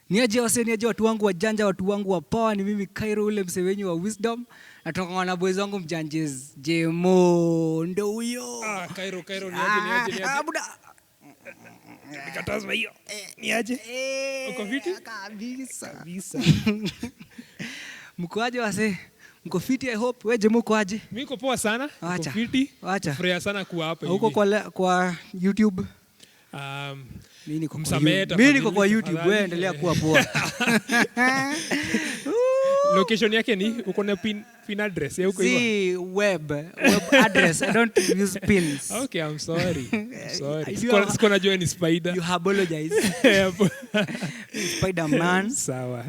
Niaje watu wangu wajanja, watu wangu wa power, ni mimi Cairo ule msee wenyu wa wisdom. Natoka na boys wangu mjanjes Jemo ndo huyo. Cairo niaje. Buda. Nikatazwa hiyo. Niaje? Uko fiti? Kabisa. Mko aje wase? Mko fiti I hope. Wewe Jemo uko aje? Mimi niko poa sana. Niko fiti. Acha. Furaha sana kuwa hapa hivi. Uko kwa YouTube? Mimi niko kwa YouTube. Wewe endelea kuwa poa. Location yake ni uko na pin address huko hiyo. Si web address. I don't use pins. Okay, I'm sorry. Siko najua ni Spider. You apologize. Spider-Man. Sawa.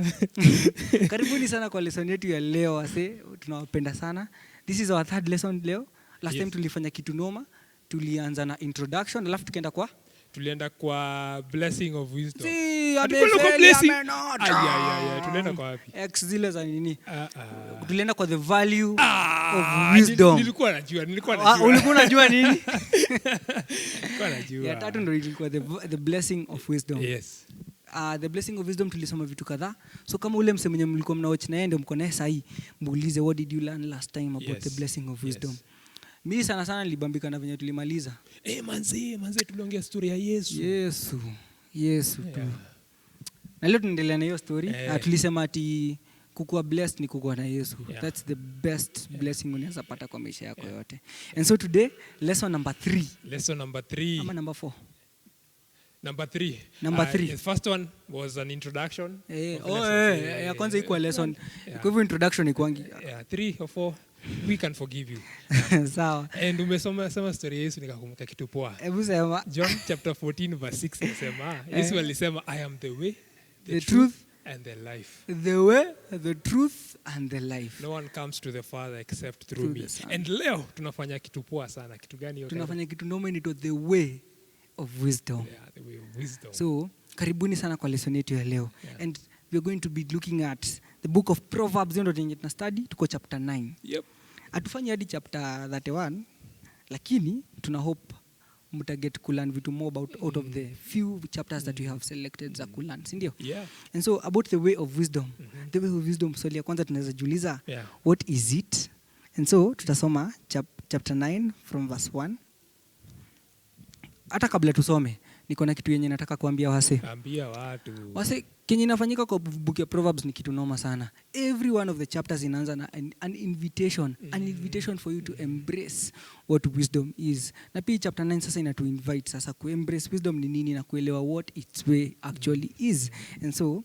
Karibuni sana kwa lesson yetu ya leo wase. Tunawapenda sana. This is our third lesson leo. Last time tulifanya kitu noma. Tulianza na introduction alafu tulienda kwa blessing of wisdom. Tulienda kwa wapi? X zile za nini? Tulienda kwa the value of wisdom. Nilikuwa najua. Ulikuwa unajua nini? Nilikuwa najua. Ya tatu ndio ilikuwa the blessing of wisdom. Yes. The blessing of wisdom tulisoma vitu kadhaa. So kama ule msemo mwenye mlikuwa mnawatch na yeye ndio mko naye sahi, muulize what did you learn last time about the blessing of wisdom. Mimi sana nilibambika na venye tulimaliza. Manze tuliongea story ya Yesu. Yesu tu. Na leo tunaendelea na hiyo story. Tulisema ati kukuwa blessed ni kukuwa na Yesu. That's the best blessing unaweza pata kwa maisha yako yote. And so today lesson number 3. Ama number 4. Number 3. The first one was an introduction. Ya kwanza ikuwa lesson. Kwa hivyo introduction ikwangi. 3 or 4 we can forgive you. Sawa. And umesoma story ya Yesu nikakumbuka kitu poa. Hebu sema. John chapter 14 verse 6 inasema Yesu alisema I am the way, the truth and the life. The way, the truth and the life. No one comes to the Father except through me. And leo tunafanya kitu poa sana. Kitu gani hiyo? Tunafanya kitu noma inaitwa the way of wisdom. Yeah, the way of wisdom. So, karibuni sana kwa lesson yetu ya leo. And we're going to be looking at the book of Proverbs ndio tuna study, tuko chapter 9. Yep. Atufanye hadi chapter 31, lakini tuna hope mtaget kulearn vitu more out of the few chapters that we have selected za kulearn, si ndio? Yeah. And so about the way of wisdom. The way of wisdom, swali ya kwanza tunaweza jiuliza, what is it? And so tutasoma chapter 9 from verse 1. Hata kabla tusome, niko na kitu yenye nataka kuambia wase. Ambia watu. Wase, kenye inafanyika kwa book ya Proverbs ni kitu noma sana. Every one of the chapters inaanza na an invitation for you to embrace what wisdom is. Na pia chapter 9 sasa inatu invite sasa ku embrace wisdom ni nini na kuelewa what its way actually is. And so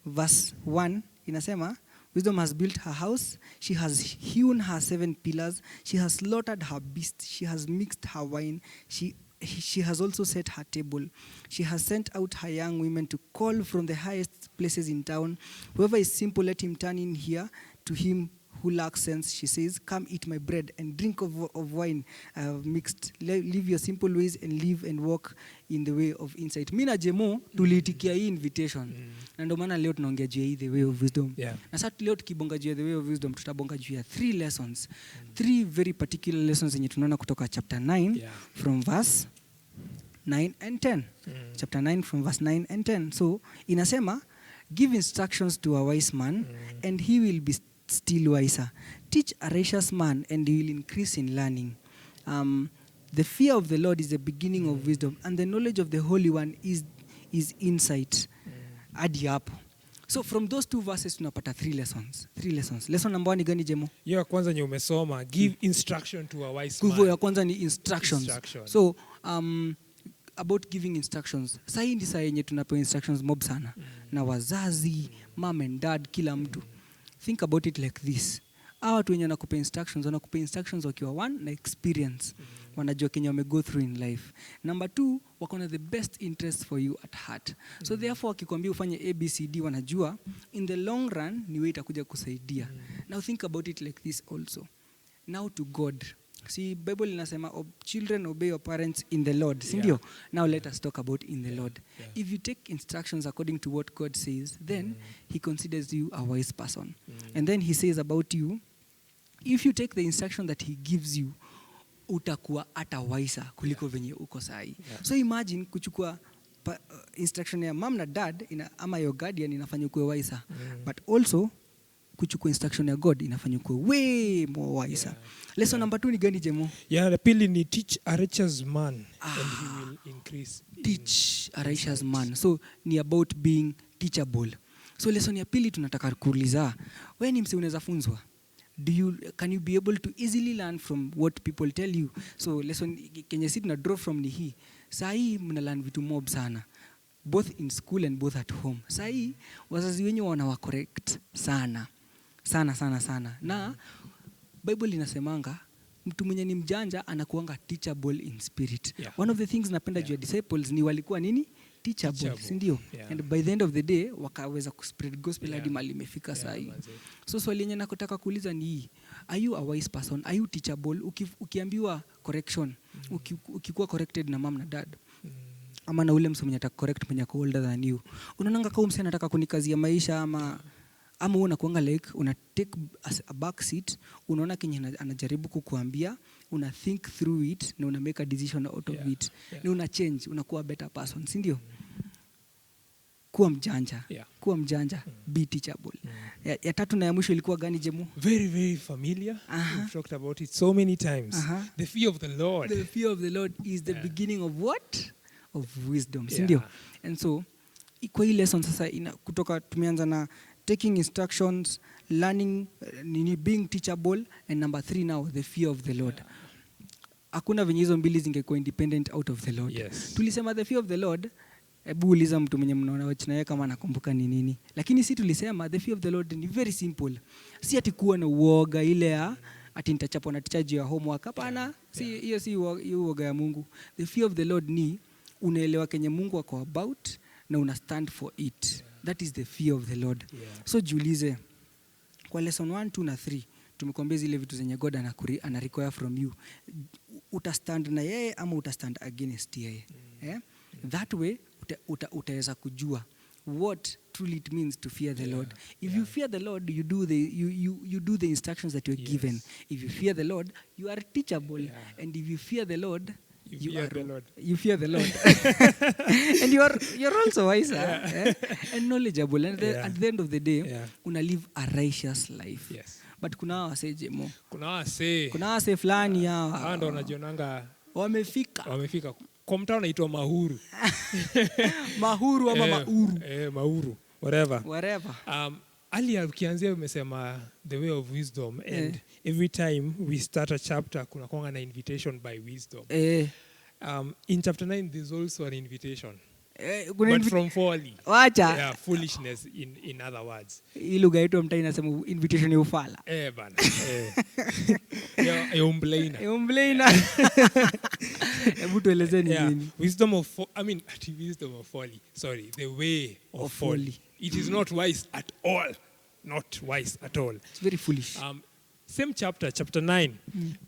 verse 1 inasema, wisdom has built her house, she has hewn her 7 pillars, she has slaughtered her beasts, she has mixed her wine, she has also set her table. She has sent out her young women to call from the highest places in town. Whoever is simple, let him turn in here. To him who lacks sense, she says, come eat my bread and drink of wine mixed. Live your simple ways and live and walk in the way of insight. Mimi na Jemo tuliitikia hii invitation. Na ndio maana leo tunaongea juu ya the way of wisdom. Na sasa leo tukibonga juu ya the way of wisdom, tutabonga juu ya 3 lessons. 3 very particular lessons zenye tunaona kutoka chapter 9 from verse 9 and 10. Chapter 9 from verse 9 and 10. So inasema, give instructions to a wise man and he will be still wiser. Teach a righteous man and he will increase in learning. The fear of the Lord is the beginning of wisdom and the knowledge of the Holy One is insight. Hadi hapo. So from those 2 verses tunapata 3 lessons. Lesson number 1 ni gani Jemo? Ya kwanza nye umesoma, give instruction to a wise man. Kwa ya kwanza ni instructions. So about giving instructions. Sasa hii ndi saa yenye tunapewa instructions mob sana. Na wazazi, mom and dad, kila mtu. Think about it like this. Hawa watu wenye wanakupa instructions wakiwa 1 na experience. Wanajua kenye wamego through in life. Number 2, wako na the best interest for you at heart. So therefore wakikwambia ufanye ABCD, wanajua in the long run ni wewe itakuja kusaidia. Now think about it like this also. Now to God. See, Bible inasema children obey your parents in the Lord. Sindio? Now let us talk about in the Lord. If you take instructions according to what God says, then he considers you a wise person. And then he says about you, if you take the instruction that he gives you, utakuwa hata wiser kuliko venye uko sahi. So imagine kuchukua instruction ya mom na dad ama your guardian inafanya ukuwe wiser. But also kuchukua instruction ya God inafanya ukuwe way more wiser. Lesson number 2 ni gani Jemo? Yeah, the pili ni teach a righteous man and he will increase. Teach a righteous man. So ni about being teachable. So lesson ya pili tunataka kuuliza, wewe ni mse unaweza funzwa? Can you be able to easily learn from what people tell you? So lesson kenye si tuna draw from ni hii. Saa hii mna learn vitu mob sana. Both in school and both at home. Saa hii wazazi wenyu wanawa correct sana. Sana. Na Bible inasemanga mtu mwenye ni mjanja anakuanga teachable in spirit. One of the things napenda juu ya disciples ni walikuwa nini? Teachable, si ndio? And by the end of the day wakaweza kuspread gospel hadi mali imefika saa hii. So swali yenye nakutaka kuuliza ni hii. Are you a wise person? Are you teachable? Ukiambiwa correction, ukikuwa corrected na mom na dad, ama na ule mse mwenye ataka correct mwenye ako older than you, unaonanga kama mse anataka kunikazia maisha ama unakuanga like una take a back seat, unaona kenye anajaribu kukuambia, una think through it na una make a decision out of it. Na una change, unakuwa a better person, si ndio? Kuwa mjanja, be teachable. Ya tatu na ya mwisho ilikuwa gani Jemu? Very, very familiar. We've talked about it so many times. The fear of the Lord. The fear of the Lord is the beginning of what? Of wisdom, si ndio? And so, kwa hii lesson sasa kutoka tumeanza na taking instructions, learning, being teachable, and number 3 now, the fear of the Lord. Hakuna venye hizo mbili zingekuwa independent out of the Lord. Tulisema the fear of the Lord, hebu uliza mtu mwenye mnaona wachina yeye kama anakumbuka ni nini. Lakini si tulisema the fear of the Lord ni very simple. Si ati kuwa na uoga ile ya ati nitachapwa na teacher ya homework. Hapana, hiyo si uoga ya Mungu. The fear of the Lord ni unaelewa kenye Mungu ako about na una stand for it. That is the fear of the Lord. So jiulize, kwa lesson 1, 2 na 3 tumekuambia zile vitu zenye God ana require from you. Utastand na yeye ama utastand against yeye. That way utaweza kujua what truly it means to fear the Lord. If you fear the Lord, you do the instructions that you're given. If you fear the Lord, you are teachable. And if you fear the Lord, you fear the Lord. And you're also wiser and knowledgeable. And at the end of the day, una live a righteous life. But kuna wase Jemo. Kuna wase fulani hawa ndo wanajionanga wamefika. Kwa mtaa unaitwa Mahuru. Mahuru ama Mauru. Mauru, whatever. Alia ukianzia umesema the way of wisdom, and every time we start a chapter kuna kuanga na invitation by wisdom. In chapter 9 there's also an invitation. But from folly. Wacha. Foolishness in other words. Hii lugha yetu mtaa inasema invitation ya ufala. Bana. Ya umblaina. Hebu tueleze ni nini? Wisdom of folly. Sorry, the way of folly. It is not wise at all. Not wise at all. It's very foolish. Same chapter 9,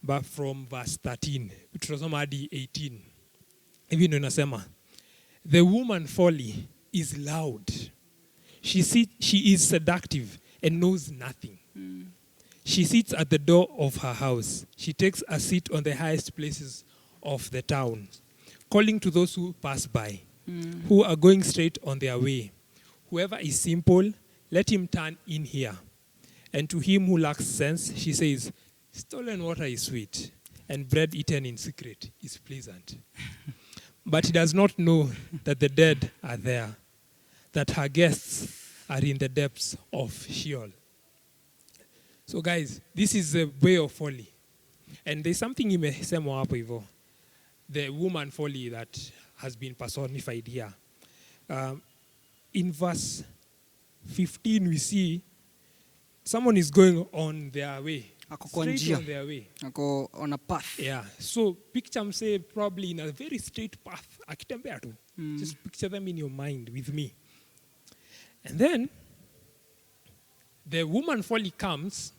but from verse 13. Tutasoma hadi 18. Hivi ndio inasema, the woman folly is loud. She is seductive and knows nothing. She sits at the door of her house. She takes a seat on the highest places of the town, calling to those who pass by, who are going straight on their way. Whoever is simple, let him turn in here. And to him who lacks sense, she says, stolen water is sweet, and bread eaten in secret is pleasant. But he does not know that the dead are there, that her guests are in the depths of Sheol. So guys, this is the way of folly. And there's something imesema hapo hivyo. The woman folly that has been personified here. In verse 15 we see someone is going on their way. Straight on their way. Ako on a path. So picture say probably in a very straight path. Akitembea tu. Just picture them in your mind with me. And then the woman folly comes.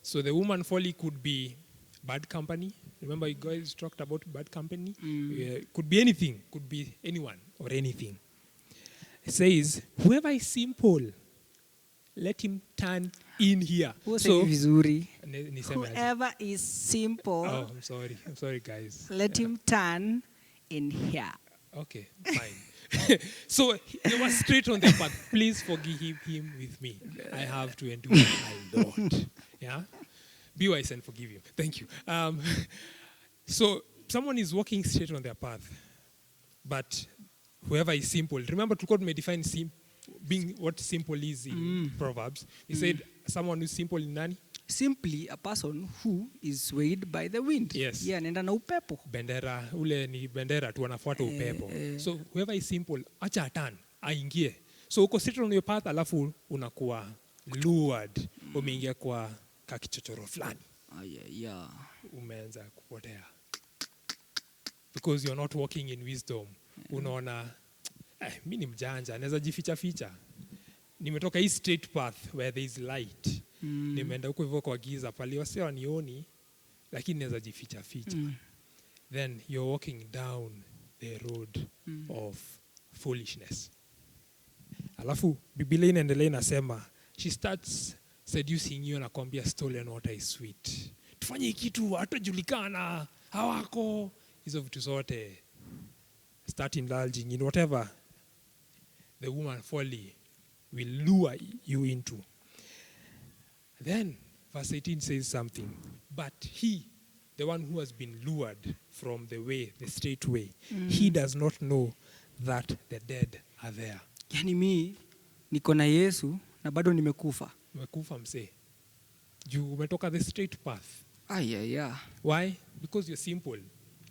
So the woman folly could be bad company. Remember you guys talked about bad company? Could be anything. Could be anyone or anything. It says, whoever is simple, let him turn in here. So, whoever is simple, I'm sorry guys. Let him turn in here. Okay, fine. So they were straight on their path. Please forgive him with me. I have to endure my Lord. Yeah? Be wise and forgive him. Thank you. So someone is walking straight on their path. But whoever is simple. Remember, to may define being what simple is in Proverbs. He said someone who's simple in nani? Simply a person who is swayed by the wind. Yes. Yeah, anaenda na upepo. Bendera, ule ni bendera tu anafuata upepo. So whoever is simple, acha atan, aingie. So uko straight on your path, alafu unakuwa lured, umeingia kwa kakichochoro fulani. Yeah. Umeanza kupotea. Because you're not walking in wisdom. Unaona, mimi ni mjanja, naweza jificha ficha. Nimetoka hii straight path where there is light. Nimeenda huko hivyo kwa giza pale wase wanioni, lakini naweza jificha ficha. Then you're walking down the road of foolishness. Alafu Biblia inaendelea inasema, she starts seducing you na kuambia stolen water is sweet. Tufanye kitu hatajulikana, hawako hizo vitu zote. Start indulging in whatever the woman folly will lure you into. Then verse 18 says something. But he, the one who has been lured from the way, the straight way, he does not know that the dead are there. Yani mi niko na Yesu na bado nimekufa. Umekufa msee. Juu umetoka the straight path. Yeah. Why? Because you're simple.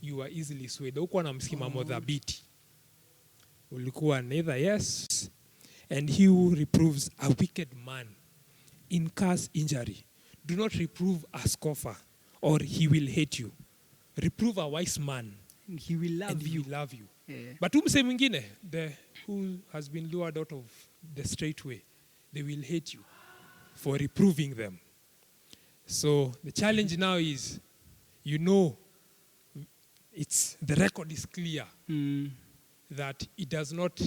You are easily swayed. Hukuwa na msimamo dhabiti. Ulikuwa neither yes. And he who reproves a wicked man incurs injury. Do not reprove a scoffer, or he will hate you. Reprove a wise man, And he will love and he you. will love you. Yeah. But mse mwingine, the who has been lured out of the straight way, they will hate you for reproving them. So the challenge now is, the record is clear that it does not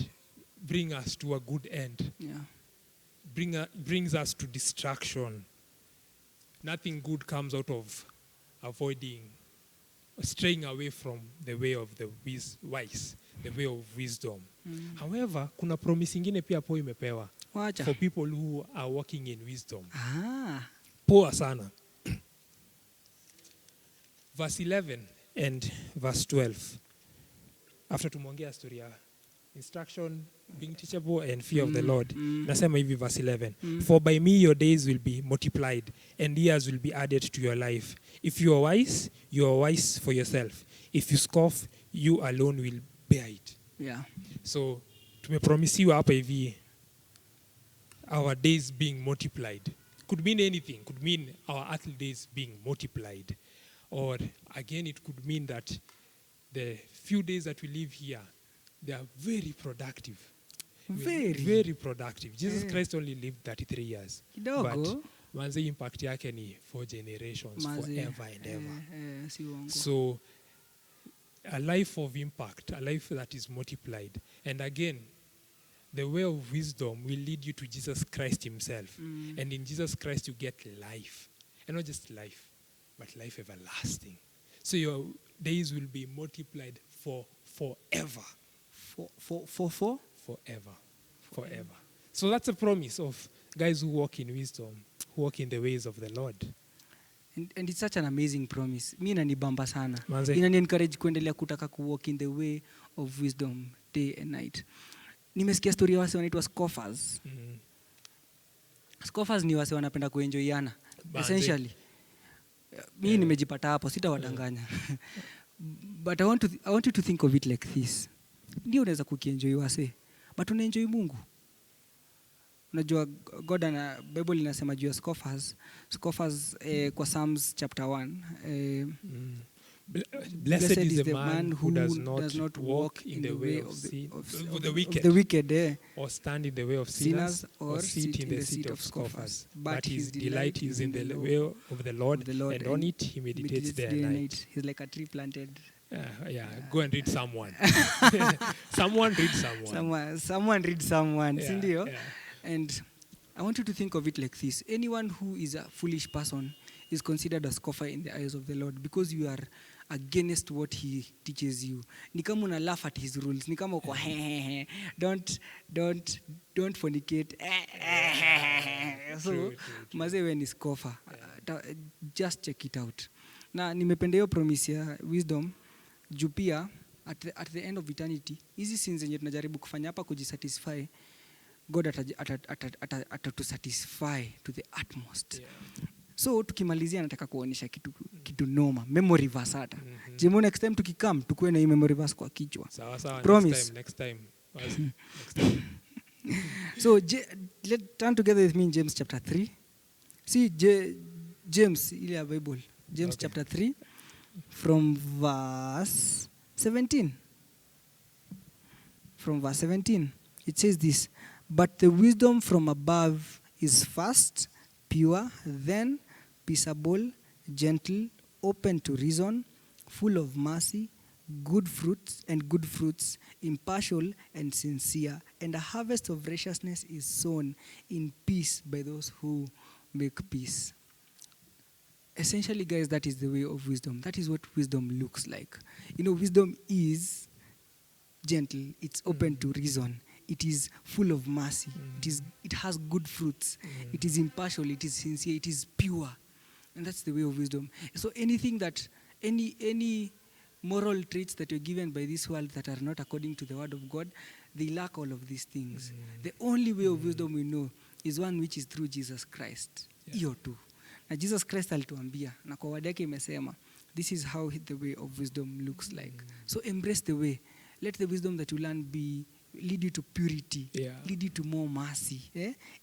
bring us to a good end. Yeah. Brings us to distraction. Nothing good comes out of straying away from the way of the wise, the way of wisdom. However, kuna promise ingine pia po imepewa Wacha. for people who are walking in wisdom. Poa sana. Verse 11 and verse 12. After tumeongea story ya instruction, being teachable and fear of the Lord. Nasema hivi verse 11. For by me your days will be multiplied and years will be added to your life. If you are wise for yourself. If you scoff, you alone will bear it. Yeah. So tumepromisiwa hapa hivi our days being multiplied. Could mean anything. Could mean our earthly days being multiplied. Or again, it could mean that the few days that we live here, they are very productive. Very productive. Jesus Christ only lived 33 years. Kidogo. But manze impact yake ni for generations, forever and ever. Si uongo. So a life of impact, a life that is multiplied. And again, the way of wisdom will lead you to Jesus Christ himself. And in Jesus Christ you get life. And not just life, but life everlasting. So your days will be multiplied forever. Forever. So that's a promise of guys who walk in wisdom, who walk in the ways of the Lord. And it's such an amazing promise. Mi inanibamba sana. Manze. Inani-encourage kuendelea kutaka walk in the way of wisdom day and night. Nimesikia story ya wase wanaitwa scoffers. Scoffers ni wase wanapenda kuenjoyana. Essentially. Mi nimejipata hapo, sitawadanganya. But I want you to think of it like this. Ndio unaweza kukienjoy wase, but unaenjoy Mungu. Unajua God na Bible inasema juu ya scoffers kwa Psalms chapter 1. Blessed is the man who does not walk in the way of the wicked, or stand in the way of sinners, or sit in the seat of scoffers. But his delight is in the way of the Lord, and on it he meditates day and night. He's like a tree planted. Go and read someone. Someone read someone. Someone read someone. Yeah, Sindio? yeah. And I want you to think of it like this. Anyone who is a foolish person is considered a scoffer in the eyes of the Lord, because you are against what he teaches you. Ni kama una laugh at his rules. Ni kama uko don't fornicate. So mazee wewe ni scoffer. Just check it out. Na nimependa hiyo promise ya wisdom juu pia at the end of eternity hizi sins zenye tunajaribu kufanya hapa kujisatisfy, God atatusatisfy to the utmost. So tukimalizia nataka kuonyesha kitu noma, memory verse hata. Jemo next time tukikam tukue na hii memory verse kwa kichwa. Sawa, Promise. next time. So let's turn together with me in James chapter 3. See James ile ya Bible. James chapter 3 from verse 17. From verse 17 it says this, but the wisdom from above is first pure, then peaceable, gentle, open to reason, full of mercy, good fruits, impartial and sincere, and a harvest of righteousness is sown in peace by those who make peace. Essentially, guys, that is the way of wisdom. That is what wisdom looks like. Wisdom is gentle, it's open to reason, it is full of mercy, it has good fruits, it is impartial, it is sincere, it is pure. And that's the way of wisdom. So anything that, any moral traits that you're given by this world that are not according to the word of God, they lack all of these things. The only way of wisdom we know is one which is through Jesus Christ. Hiyo tu. Na Jesus Christ alituambia, na kwa word yake imesema, this is how the way of wisdom looks like. So embrace the way. Let the wisdom that you learn lead you to purity, lead you to more mercy,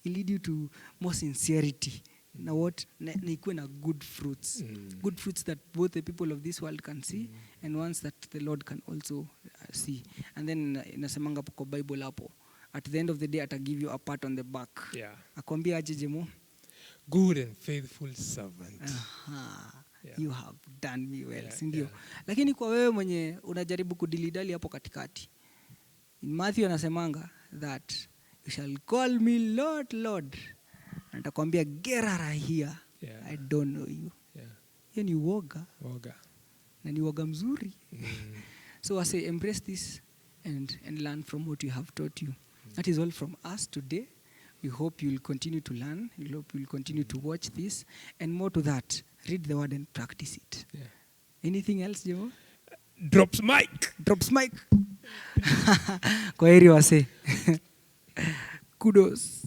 lead you to more sincerity. Na ikuwe na good fruits. Good fruits that both the people of this world can see and ones that the Lord can also see. And then inasemanga kwa Bible hapo, at the end of the day ata give you a pat on the back. Akwambia aje Jemo? Good and faithful servant. You have done me well, sindio? Lakini kwa wewe mwenye unajaribu kudilidali hapo katikati, in Matthew anasemanga that you shall call me Lord, Lord. Nitakwambia get out of here. I don't know you. Hiyo ni woga. Na ni woga mzuri. So I say embrace this and learn from what you have taught you. That is all from us today. We hope you will continue to learn. We hope you will continue to watch this. And more to that, read the word and practice it. Anything else, Jemo? Drops mic. Kwa heri wase. Kudos.